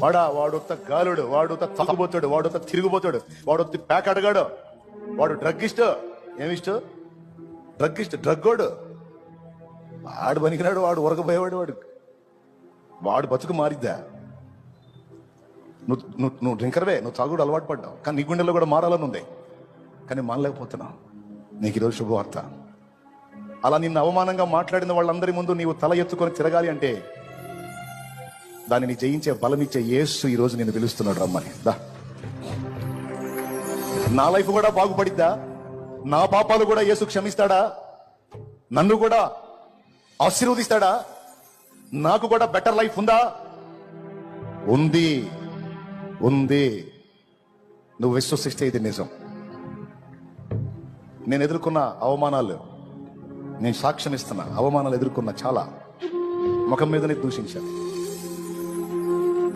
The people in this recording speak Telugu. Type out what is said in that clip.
వాడొత్త గాలుడు, వాడొత్త తగ్గుపోతాడు, వాడొత్త తిరిగిపోతాడు, వాడొత్త ప్యాక్ అడగాడు, వాడు డ్రగ్గిస్ట్. ఏమిస్ట్? డ్రగ్గిస్ట్, డ్రగ్గోడు. వాడు పనికినాడు, వాడు ఉరకపోయేవాడు. వాడు బతుకు మారిద్దా? నువ్వు డ్రింకర్వే, నువ్వు తాగుడు అలవాటు పడ్డావు, కానీ నీ గుండెల్లో కూడా మారాలని ఉంది, కానీ మానలేకపోతున్నావు. నీకు ఈరోజు శుభవార్త. అలా నిన్ను అవమానంగా మాట్లాడిన వాళ్ళందరి ముందు నీవు తల ఎత్తుకొని తిరగాలి అంటే దానిని జయించే బలమిచ్చే యేసు ఈరోజు నేను పిలుస్తున్నాడు, రమ్మని. దా, నా లైఫ్ కూడా బాగుపడిద్దా? నా పాపాలు కూడా యేసు క్షమిస్తాడా? నన్ను కూడా ఆశీర్వదిస్తాడా? నాకు కూడా బెటర్ లైఫ్ ఉందా? ఉంది, ఉంది. నువ్వు విశ్వసిస్తే ఇది నిజం. నేను ఎదుర్కొన్న అవమానాలు, నేను సాక్ష్యం ఇస్తున్నా, అవమానాలు ఎదుర్కొన్న చాలా, ముఖం మీదనే దూషించాను.